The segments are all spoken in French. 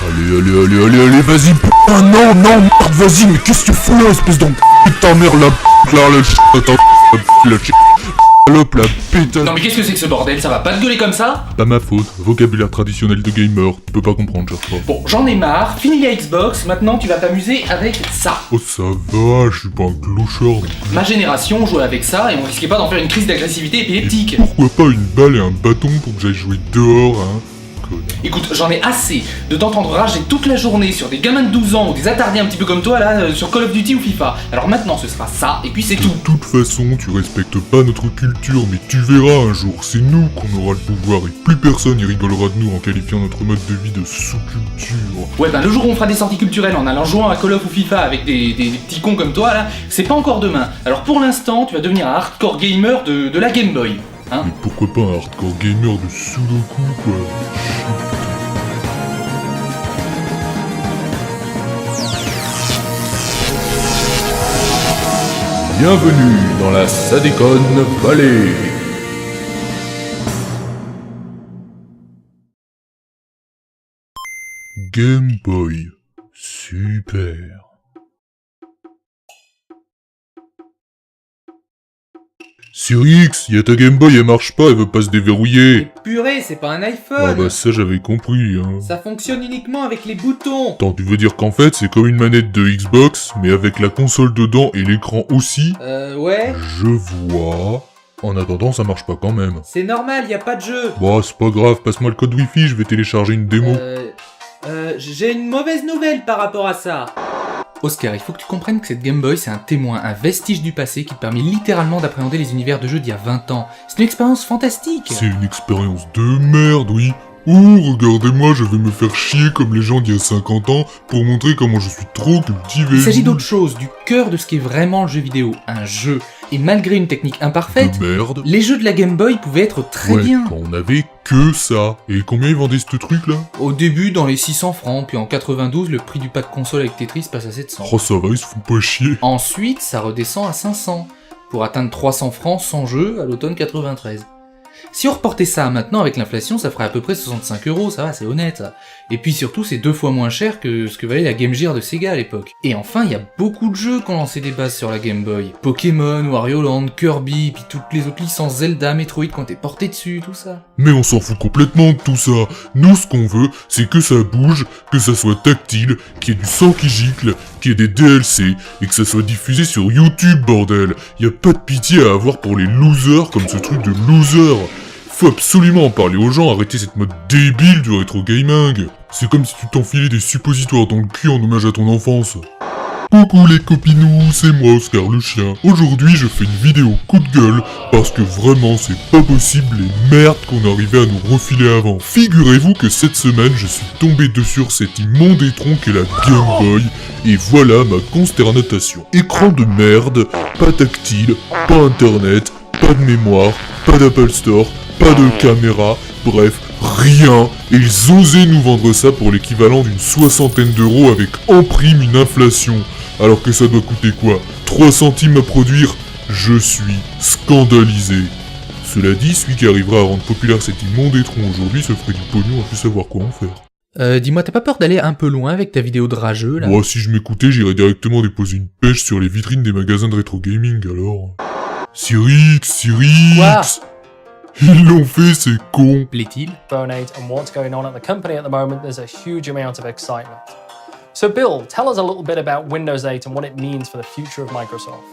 Allez, vas-y, putain, non, merde, vas-y, mais qu'est-ce que tu fous là, espèce d'en putain, merde, la la putain. Non mais qu'est-ce que c'est que ce bordel? Ça va pas te gueuler comme ça? Pas ma faute, vocabulaire traditionnel de gamer, tu peux pas comprendre chaque fois. Bon, j'en ai marre, fini la Xbox, maintenant tu vas t'amuser avec ça. Oh ça va, je suis pas un clochard non plus. Ma génération jouait avec ça et on risquait pas d'en faire une crise d'agressivité épileptique. Et pourquoi pas une balle et un bâton pour que j'aille jouer dehors, hein? Écoute, j'en ai assez de t'entendre rager toute la journée sur des gamins de 12 ans ou des attardés un petit peu comme toi là, sur Call of Duty ou FIFA. Alors maintenant ce sera ça, et puis c'est tout. De toute façon, tu respectes pas notre culture, mais tu verras un jour, c'est nous qu'on aura le pouvoir et plus personne y rigolera de nous en qualifiant notre mode de vie de sous-culture. Ouais ben le jour où on fera des sorties culturelles en allant jouer à Call of ou FIFA avec des petits cons comme toi là, c'est pas encore demain. Alors pour l'instant, tu vas devenir un hardcore gamer de la Game Boy. Hein? Mais pourquoi pas un hardcore gamer de Sudoku quoi? Bienvenue dans la Sadécon Valley. Game Boy, super. Sur X, y'a ta Game Boy, elle marche pas, elle veut pas se déverrouiller. Purée, c'est pas un iPhone. Ah bah ça j'avais compris, hein. Ça fonctionne uniquement avec les boutons. Attends, tu veux dire qu'en fait c'est comme une manette de Xbox, mais avec la console dedans et l'écran aussi? Ouais. Je vois. En attendant, ça marche pas quand même. C'est normal, y a pas de jeu. Bon, c'est pas grave, passe-moi le code Wi-Fi, je vais télécharger une démo. J'ai une mauvaise nouvelle par rapport à ça. Oscar, il faut que tu comprennes que cette Game Boy, c'est un témoin, un vestige du passé qui te permet littéralement d'appréhender les univers de jeux d'il y a 20 ans. C'est une expérience fantastique. C'est une expérience de merde, oui. Ouh, regardez-moi, je vais me faire chier comme les gens d'il y a 50 ans pour montrer comment je suis trop cultivé. Il s'agit d'autre chose, du cœur de ce qu'est vraiment le jeu vidéo, un jeu. Et malgré une technique imparfaite, de merde. Les jeux de la Game Boy pouvaient être très bien. Quand on avait que ça. Et combien ils vendaient ce truc là? Au début dans les 600 francs, puis en 92, le prix du pack console avec Tetris passe à 700. Oh ça va, ils se font pas chier. Ensuite, ça redescend à 500, pour atteindre 300 francs sans jeu à l'automne 93. Si on reportait ça maintenant avec l'inflation, ça ferait à peu près 65 €, ça va, c'est honnête. Et puis surtout, c'est 2 fois moins cher que ce que valait la Game Gear de Sega à l'époque. Et enfin, il y a beaucoup de jeux qui ont lancé des bases sur la Game Boy. Pokémon, Wario Land, Kirby, puis toutes les autres licences Zelda, Metroid qui ont été portées dessus, tout ça. Mais on s'en fout complètement de tout ça. Nous, ce qu'on veut, c'est que ça bouge, que ça soit tactile, qu'il y ait du sang qui gicle, qu'il y ait des DLC, et que ça soit diffusé sur YouTube, bordel. Y a pas de pitié à avoir pour les losers comme ce truc de loser. Faut absolument en parler aux gens, arrêter cette mode débile du rétro gaming. C'est comme si tu t'enfilais des suppositoires dans le cul en hommage à ton enfance. Coucou les copinous, c'est moi Oscar le chien. Aujourd'hui je fais une vidéo coup de gueule parce que vraiment c'est pas possible les merdes qu'on arrivait à nous refiler avant. Figurez-vous que cette semaine je suis tombé dessus sur cet immonde étron qu'est la Game Boy et voilà ma consternatation. Écran de merde, pas tactile, pas internet, pas de mémoire, pas d'Apple Store, pas de caméra, bref, rien. Et ils osaient nous vendre ça pour l'équivalent d'une 60aine d'euros avec en prime une inflation. Alors que ça doit coûter quoi? 3 centimes à produire? Je suis scandalisé. Cela dit, celui qui arrivera à rendre populaire cet immonde étron aujourd'hui se ferait du pognon à plus savoir quoi en faire. Dis-moi, t'as pas peur d'aller un peu loin avec ta vidéo de rageux, là? Moi, si je m'écoutais, j'irais directement déposer une pêche sur les vitrines des magasins de rétro gaming, alors. Cyrix. Quoi? Ils l'ont fait, c'est con. Plaît-il? Bonate and what's going on at the company at the moment, there's a huge amount of excitement. So Bill, tell us a little bit about Windows 8 and what it means for the future of Microsoft.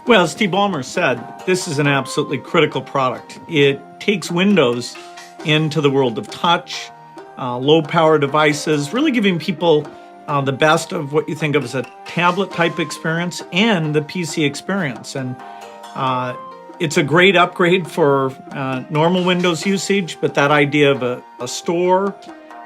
Well, as Steve Ballmer said, this is an absolutely critical product. It takes Windows into the world of touch, low-power devices, really giving people the best of what you think of as a tablet-type experience and the PC experience. And it's a great upgrade for normal Windows usage, but that idea of a store,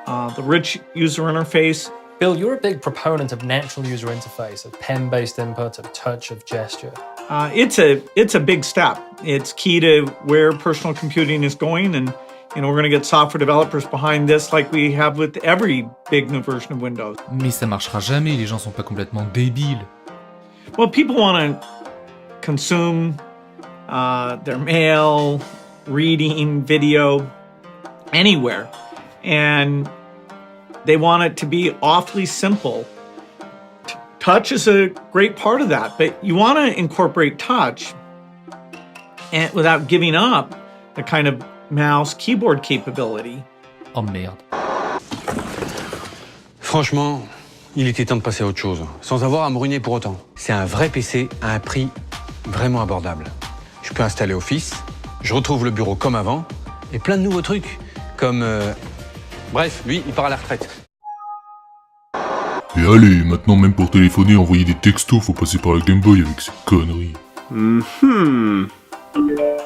the rich user interface. Bill, you're a big proponent of natural user interface, of pen-based input, of touch, of gesture. It's a big step. It's key to where personal computing is going, and we're going to get software developers behind this like we have with every big new version of Windows. Mais ça marchera jamais, les gens sont pas complètement débiles. Well, people want to consume their mail, reading, video, anywhere. And They want it to be awfully simple. Touch is a great part of that, but you want to incorporate touch and without giving up the kind of mouse keyboard capability. Oh merde. Franchement, il était temps de passer à autre chose, sans avoir à me ruiner pour autant. C'est un vrai PC à un prix vraiment abordable. Je peux installer Office, je retrouve le bureau comme avant, et plein de nouveaux trucs, comme... Bref, lui, il part à la retraite. Et allez, maintenant même pour téléphoner et envoyer des textos, faut passer par la Game Boy avec ces conneries.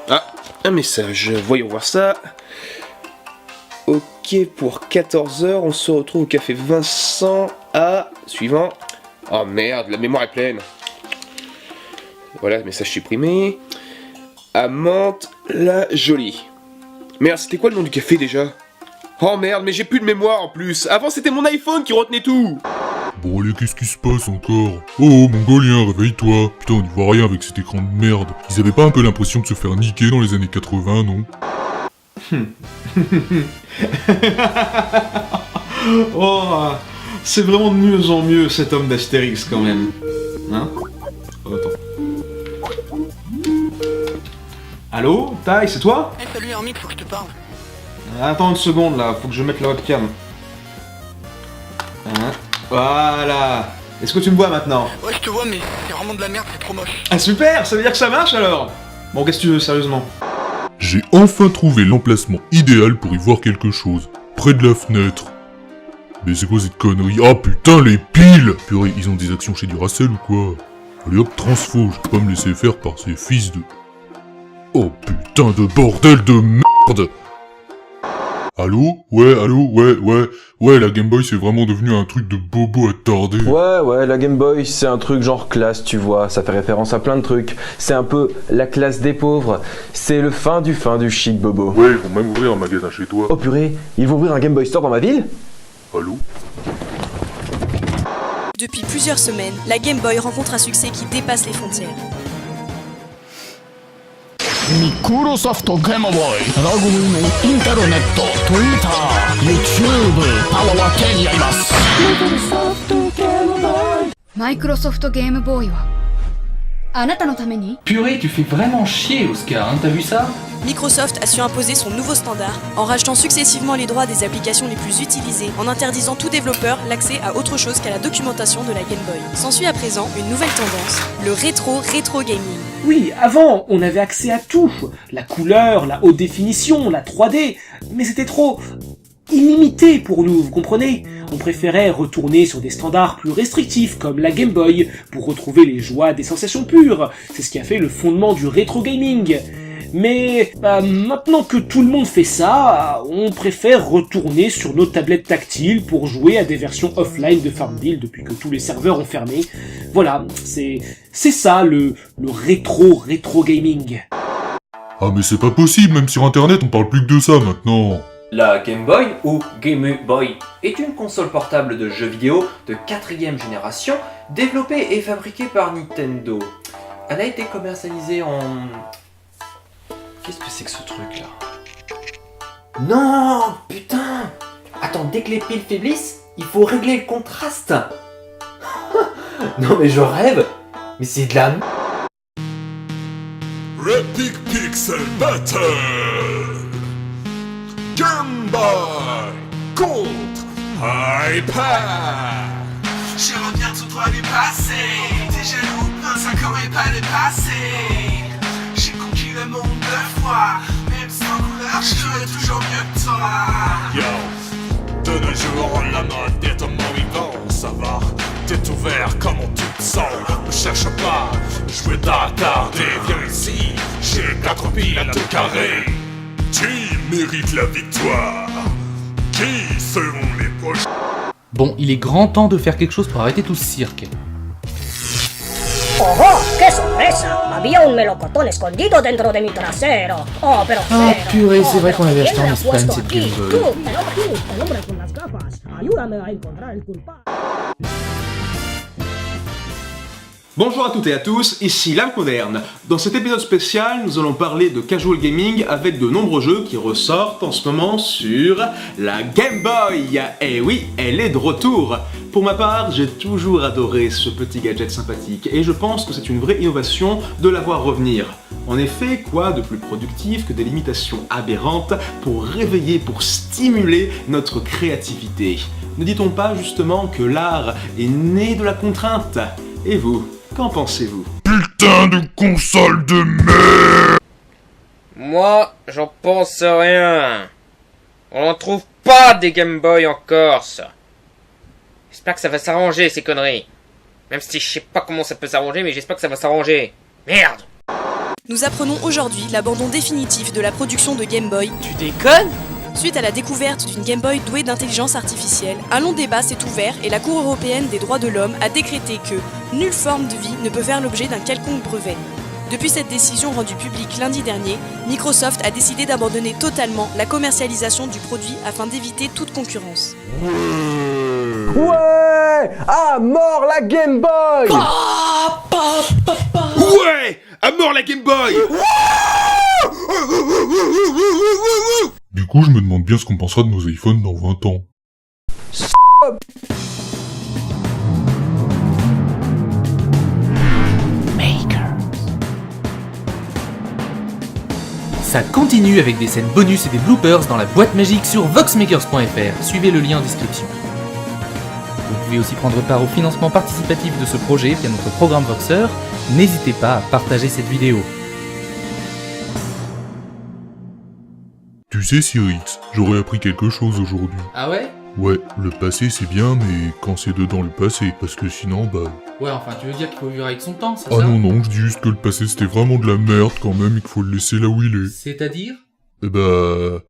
Ah, un message, voyons voir ça. Ok, pour 14h, on se retrouve au café Vincent à... Suivant. Oh merde, la mémoire est pleine. Voilà, message supprimé. À Mantes, la Jolie. Merde, c'était quoi le nom du café déjà? Oh merde, mais j'ai plus de mémoire en plus. Avant, c'était mon iPhone qui retenait tout. Bon allez, qu'est-ce qui se passe encore? Oh, Mongolien, réveille-toi. Putain, on n'y voit rien avec cet écran de merde. Ils avaient pas un peu l'impression de se faire niquer dans les années 80, non? Oh, c'est vraiment de mieux en mieux cet homme d'Astérix quand même. Hein? Oh, attends. Allô? Tai, c'est toi? Eh salut Hermite, faut que je te parle. Attends une seconde là, faut que je mette la webcam. Hein? Voilà. Est-ce que tu me vois maintenant? Ouais je te vois mais c'est vraiment de la merde, c'est trop moche. Ah super, ça veut dire que ça marche alors? Bon, qu'est-ce que tu veux, sérieusement? J'ai enfin trouvé l'emplacement idéal pour y voir quelque chose. Près de la fenêtre. Mais c'est quoi cette connerie? Ah putain, les piles! Purée, ils ont des actions chez Duracell ou quoi? Allez hop, transfo, je peux pas me laisser faire par ces fils de... Oh putain de bordel de merde! Allô? Ouais, la Game Boy c'est vraiment devenu un truc de bobo attardé. Ouais, la Game Boy, c'est un truc genre classe, tu vois, ça fait référence à plein de trucs. C'est un peu la classe des pauvres, c'est le fin du chic bobo. Ouais, ils vont même ouvrir un magasin chez toi. Oh purée, ils vont ouvrir un Game Boy Store dans ma ville? Allô? Depuis plusieurs semaines, la Game Boy rencontre un succès qui dépasse les frontières. Microsoft Game Boy ラグビーのインターネット Twitter YouTube パワーは手にあります マイクロソフトゲームボーイはあなたのために Purée, tu fais vraiment chier, Oscar, hein, t'as vu ça? Microsoft a su imposer son nouveau standard en rachetant successivement les droits des applications les plus utilisées, en interdisant tout développeur l'accès à autre chose qu'à la documentation de la Game Boy. S'ensuit à présent une nouvelle tendance, le rétro gaming. Oui, avant, on avait accès à tout. La couleur, la haute définition, la 3D. Mais c'était trop illimité pour nous, vous comprenez? On préférait retourner sur des standards plus restrictifs comme la Game Boy pour retrouver les joies des sensations pures. C'est ce qui a fait le fondement du rétro gaming. Mais maintenant que tout le monde fait ça, on préfère retourner sur nos tablettes tactiles pour jouer à des versions offline de Farmville depuis que tous les serveurs ont fermé. Voilà, c'est ça le rétro gaming. Ah mais c'est pas possible, même sur internet on parle plus que de ça maintenant. La Game Boy, ou Game Boy, est une console portable de jeux vidéo de 4ème génération, développée et fabriquée par Nintendo. Elle a été commercialisée en... Qu'est-ce que c'est que ce truc là? Non, putain! Attends, dès que les piles faiblissent, il faut régler le contraste. Non mais je rêve. Mais c'est de la... Epic Pixel Battle Game Boy contre iPad. Je reviens tout droit du passé. T'es jaloux, ça corrait pas le passé. J'ai conquis le monde 2 fois. Même sans couleur, je ferai toujours mieux que toi. Yo, de nos jours, la mode est un mot vivant. Ça va, t'es ouvert, comment tu te sens? Ne cherche pas, je vais t'attarder. Viens ici, j'ai 4 piles à te carrer. Qui mérite la victoire? Qui seront les prochains? Bon, il est grand temps de faire quelque chose pour arrêter tout ce cirque. ¡Oh, qué sorpresa! Había un melocotón escondido dentro de mi trasero. Oh, pero Ah purée, c'est vrai qu'on avait acheté en Espagne cette Game Boy. Tú, el hombre con las gafas. Ayúdame a encontrar el culpable. Bonjour à toutes et à tous, ici Lame Moderne. Dans cet épisode spécial, nous allons parler de casual gaming avec de nombreux jeux qui ressortent en ce moment sur la Game Boy. Et oui, elle est de retour. Pour ma part, j'ai toujours adoré ce petit gadget sympathique et je pense que c'est une vraie innovation de la voir revenir. En effet, quoi de plus productif que des limitations aberrantes pour réveiller, pour stimuler notre créativité? Ne dit-on pas justement que l'art est né de la contrainte? Et vous, qu'en pensez-vous? Putain de console de merde! Moi, j'en pense rien. On n'en trouve pas des Game Boy en Corse. J'espère que ça va s'arranger, ces conneries. Même si je sais pas comment ça peut s'arranger, mais j'espère que ça va s'arranger. Merde! Nous apprenons aujourd'hui l'abandon définitif de la production de Game Boy. Tu déconnes? Suite à la découverte d'une Game Boy douée d'intelligence artificielle, un long débat s'est ouvert et la Cour européenne des droits de l'homme a décrété que nulle forme de vie ne peut faire l'objet d'un quelconque brevet. Depuis cette décision rendue publique lundi dernier, Microsoft a décidé d'abandonner totalement la commercialisation du produit afin d'éviter toute concurrence. Ouais! À mort la Game Boy! Ouais! À mort la Game Boy! Du coup, je me demande bien ce qu'on pensera de nos iPhones dans 20 ans. Ça continue avec des scènes bonus et des bloopers dans la boîte magique sur voxmakers.fr. Suivez le lien en description. Vous pouvez aussi prendre part au financement participatif de ce projet via notre programme Voxer. N'hésitez pas à partager cette vidéo. Tu sais, Cyrix, j'aurais appris quelque chose aujourd'hui. Ah ouais? Ouais, le passé c'est bien, mais quand c'est dedans le passé, parce que sinon, bah... Ouais, enfin, tu veux dire qu'il faut vivre avec son temps, c'est Ah ça? non, je dis juste que le passé c'était vraiment de la merde quand même et qu'il faut le laisser là où il est. C'est-à-dire? Eh bah...